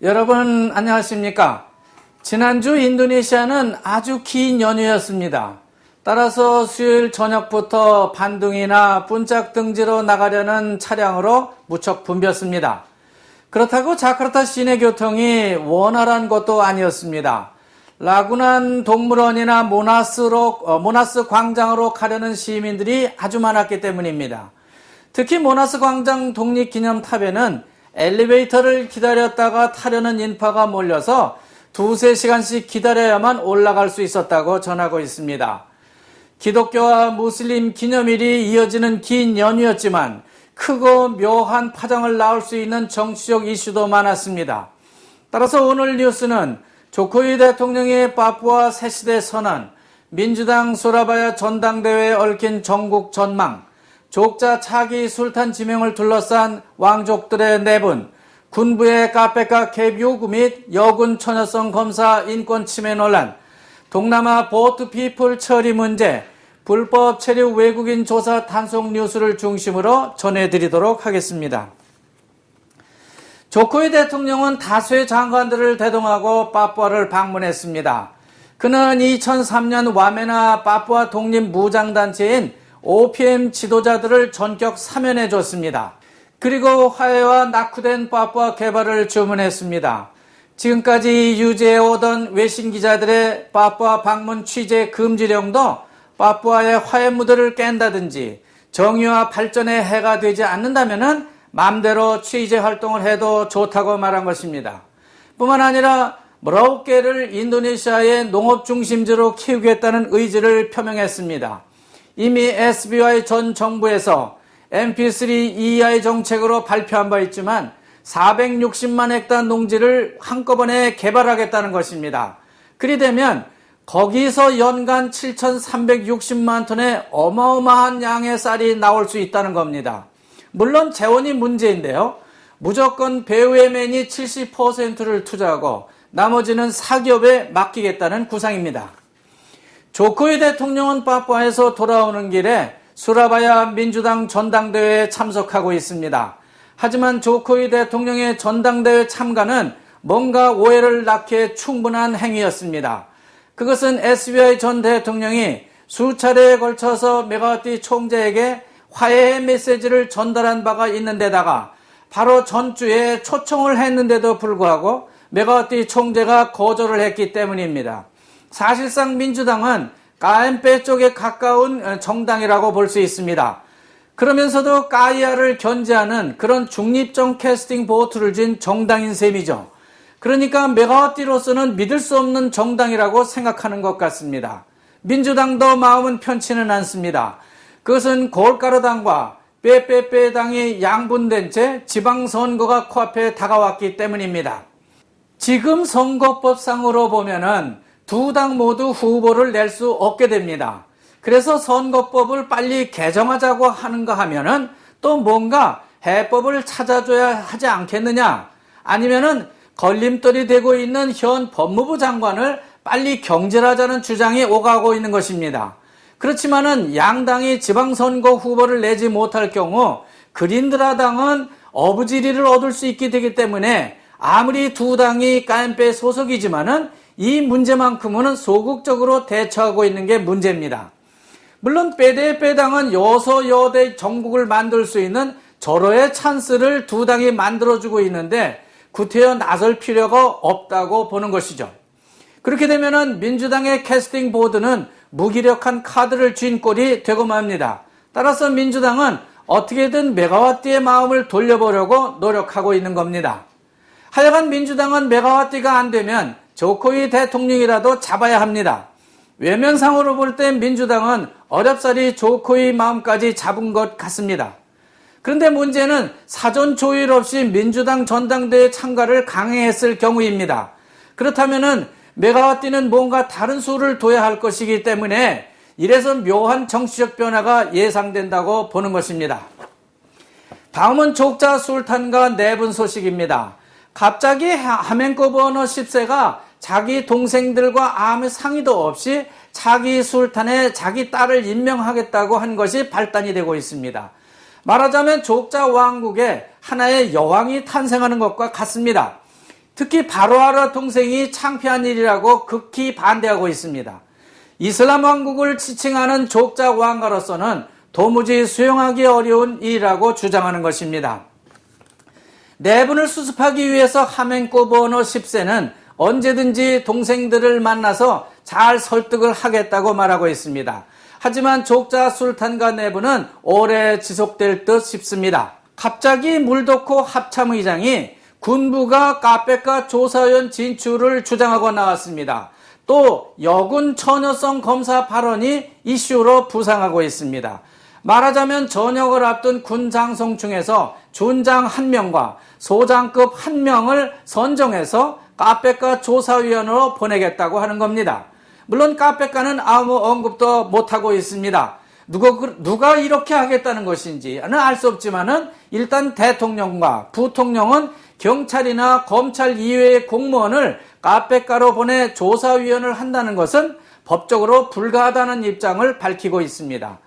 여러분 안녕하십니까? 지난주 인도네시아는 아주 긴 연휴였습니다. 따라서 수요일 저녁부터 반둥이나 분짝 등지로 나가려는 차량으로 무척 붐볐습니다. 그렇다고 자카르타 시내 교통이 원활한 것도 아니었습니다. 라구난 동물원이나 모나스 광장으로 가려는 시민들이 아주 많았기 때문입니다. 특히 모나스 광장 독립기념탑에는 엘리베이터를 기다렸다가 타려는 인파가 몰려서 2-3시간씩 기다려야만 올라갈 수 있었다고 전하고 있습니다. 기독교와 무슬림 기념일이 이어지는 긴 연휴였지만 크고 묘한 파장을 낳을 수 있는 정치적 이슈도 많았습니다. 따라서 오늘 뉴스는 조코위 대통령의 파푸아 새시대 선언, 민주당 소라바야 전당대회에 얽힌 전국 전망, 족자 차기 술탄 지명을 둘러싼 왕족들의 내분, 군부의 카페카 갭 요구 및 여군 처녀성 검사 인권 침해 논란, 동남아 보트 피플 처리 문제, 불법 체류 외국인 조사 단속 뉴스를 중심으로 전해드리도록 하겠습니다. 조코위 대통령은 다수의 장관들을 대동하고 파푸아를 방문했습니다. 그는 2003년 와메나 파푸아 독립 무장단체인 OPM 지도자들을 전격 사면해 줬습니다. 그리고 화해와 낙후된 파푸아 개발을 주문했습니다. 지금까지 유지해오던 외신 기자들의 파푸아 방문 취재 금지령도 파푸아의 화해 무드를 깬다든지 정의와 발전에 해가 되지 않는다면 마음대로 취재 활동을 해도 좋다고 말한 것입니다. 뿐만 아니라 머라우케를 인도네시아의 농업 중심지로 키우겠다는 의지를 표명했습니다. 이미 SBY 전 정부에서 MP3 EI 정책으로 발표한 바 있지만 460만 헥타 농지를 한꺼번에 개발하겠다는 것입니다. 그리 되면 거기서 연간 7,360만 톤의 어마어마한 양의 쌀이 나올 수 있다는 겁니다. 물론 재원이 문제인데요. 무조건 배우에맨이 70%를 투자하고 나머지는 사기업에 맡기겠다는 구상입니다. 조코위 대통령은 파푸아에서 돌아오는 길에 수라바야 민주당 전당대회에 참석하고 있습니다. 하지만 조코위 대통령의 전당대회 참가는 뭔가 오해를 낳기에 충분한 행위였습니다. 그것은 SBI 전 대통령이 수차례에 걸쳐서 메가와티 총재에게 화해의 메시지를 전달한 바가 있는데다가 바로 전주에 초청을 했는데도 불구하고 메가와티 총재가 거절을 했기 때문입니다. 사실상 민주당은 KMP 쪽에 가까운 정당이라고 볼 수 있습니다. 그러면서도 까이아를 견제하는 그런 중립적 캐스팅 보트를 쥔 정당인 셈이죠. 그러니까 메가와티로서는 믿을 수 없는 정당이라고 생각하는 것 같습니다. 민주당도 마음은 편치는 않습니다. 그것은 골가르당과 빼빼빼당이 양분된 채 지방선거가 코앞에 다가왔기 때문입니다. 지금 선거법상으로 보면은 두 당 모두 후보를 낼 수 없게 됩니다. 그래서 선거법을 빨리 개정하자고 하는가 하면은 또 뭔가 해법을 찾아줘야 하지 않겠느냐, 아니면은 걸림돌이 되고 있는 현 법무부 장관을 빨리 경질하자는 주장이 오가고 있는 것입니다. 그렇지만은 양당이 지방선거 후보를 내지 못할 경우 그린드라당은 어부지리를 얻을 수 있게 되기 때문에 아무리 두 당이 KMP 소속이지만은 이 문제만큼은 소극적으로 대처하고 있는 게 문제입니다. 물론 빼대빼당은 여소여대 정국을 만들 수 있는 절호의 찬스를 두 당이 만들어주고 있는데 구태여 나설 필요가 없다고 보는 것이죠. 그렇게 되면은 민주당의 캐스팅 보드는 무기력한 카드를 쥔 꼴이 되고 맙니다. 따라서 민주당은 어떻게든 메가와티의 마음을 돌려보려고 노력하고 있는 겁니다. 하여간 민주당은 메가와티가 안 되면 조코위 대통령이라도 잡아야 합니다. 외면상으로 볼 때 민주당은 어렵사리 조코위 마음까지 잡은 것 같습니다. 그런데 문제는 사전 조율 없이 민주당 전당대회 참가를 강행했을 경우입니다. 그렇다면은 메가와티는 뭔가 다른 수를 둬야 할 것이기 때문에 이래서 묘한 정치적 변화가 예상된다고 보는 것입니다. 다음은 족자 술탄과 내분 소식입니다. 갑자기 하멘코브 언어 10세가 자기 동생들과 아무 상의도 없이 차기 술탄에 자기 딸을 임명하겠다고 한 것이 발단이 되고 있습니다. 말하자면 족자 왕국에 하나의 여왕이 탄생하는 것과 같습니다. 특히 바로아르 동생이 창피한 일이라고 극히 반대하고 있습니다. 이슬람 왕국을 지칭하는 족자 왕가로서는 도무지 수용하기 어려운 일이라고 주장하는 것입니다. 내분을 수습하기 위해서 하멘코 보너 10세는 언제든지 동생들을 만나서 잘 설득을 하겠다고 말하고 있습니다. 하지만 족자 술탄과 내분은 오래 지속될 듯 싶습니다. 갑자기 물도코 합참의장이 군부가 카페카 조사위원 진출을 주장하고 나왔습니다. 또 여군 처녀성 검사 발언이 이슈로 부상하고 있습니다. 말하자면 전역을 앞둔 군 장성 중에서 준장 1명과 소장급 1명을 선정해서 카페카 조사위원으로 보내겠다고 하는 겁니다. 물론 카페카는 아무 언급도 못하고 있습니다. 누가 이렇게 하겠다는 것인지는 알 수 없지만은 일단 대통령과 부통령은 경찰이나 검찰 이외의 공무원을 카페카로 보내 조사위원을 한다는 것은 법적으로 불가하다는 입장을 밝히고 있습니다.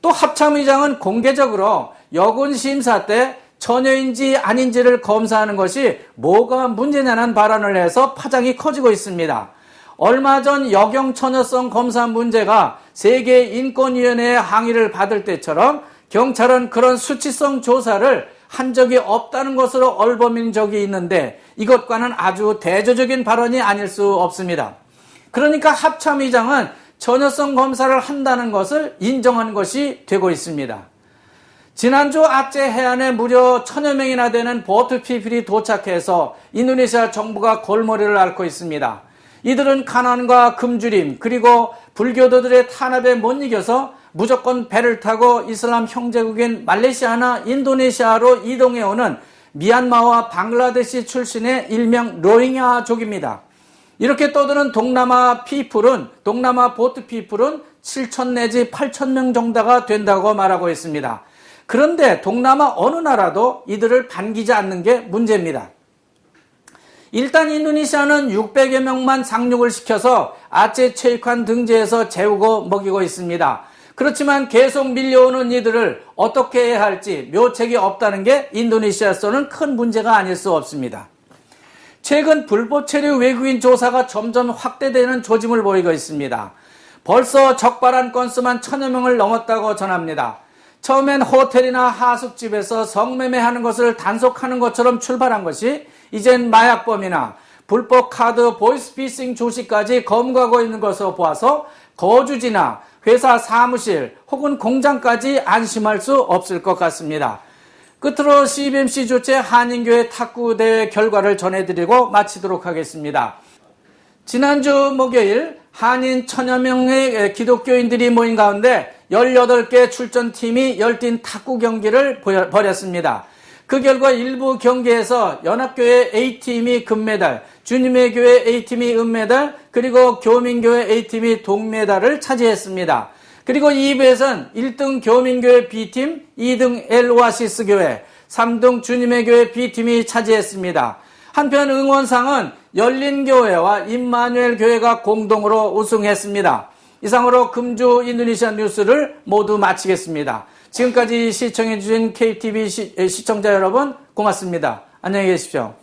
또 합참의장은 공개적으로 여군 심사 때 처녀인지 아닌지를 검사하는 것이 뭐가 문제냐는 발언을 해서 파장이 커지고 있습니다. 얼마 전 여경 처녀성 검사 문제가 세계인권위원회의 항의를 받을 때처럼 경찰은 그런 수치성 조사를 한 적이 없다는 것으로 얼버민 적이 있는데 이것과는 아주 대조적인 발언이 아닐 수 없습니다. 그러니까 합참의장은 처녀성 검사를 한다는 것을 인정한 것이 되고 있습니다. 지난주 악재 해안에 무려 1000여 명이나 되는 보트피플이 도착해서 인도네시아 정부가 골머리를 앓고 있습니다. 이들은 가난과 굶주림 그리고 불교도들의 탄압에 못 이겨서 무조건 배를 타고 이슬람 형제국인 말레이시아나 인도네시아로 이동해오는 미얀마와 방글라데시 출신의 일명 로힝야족입니다. 이렇게 떠드는 동남아 보트피플은 7천 내지 8천 명 정도가 된다고 말하고 있습니다. 그런데 동남아 어느 나라도 이들을 반기지 않는 게 문제입니다. 일단 인도네시아는 600여 명만 상륙을 시켜서 아체 체육관 등지에서 재우고 먹이고 있습니다. 그렇지만 계속 밀려오는 이들을 어떻게 해야 할지 묘책이 없다는 게 인도네시아에서는 큰 문제가 아닐 수 없습니다. 최근 불법 체류 외국인 조사가 점점 확대되는 조짐을 보이고 있습니다. 벌써 적발한 건수만 1000여 명을 넘었다고 전합니다. 처음엔 호텔이나 하숙집에서 성매매하는 것을 단속하는 것처럼 출발한 것이 이젠 마약범이나 불법 카드 보이스피싱 조시까지 검거하고 있는 것으로 보아서 거주지나 회사 사무실 혹은 공장까지 안심할 수 없을 것 같습니다. 끝으로 CBMC 주최 한인교회 탁구대회 결과를 전해드리고 마치도록 하겠습니다. 지난주 목요일 한인 1000여 명의 기독교인들이 모인 가운데 18개 출전팀이 열띤 탁구 경기를 벌였습니다. 그 결과 일부 경기에서 연합교회 A팀이 금메달, 주님의 교회 A팀이 은메달, 그리고 교민교회 A팀이 동메달을 차지했습니다. 그리고 2부에서는 1등 교민교회 B팀, 2등 엘오아시스 교회, 3등 주님의 교회 B팀이 차지했습니다. 한편 응원상은 열린교회와 임마누엘 교회가 공동으로 우승했습니다. 이상으로 금주 인도네시아 뉴스를 모두 마치겠습니다. 지금까지 시청해주신 KTV 시청자 여러분 고맙습니다. 안녕히 계십시오.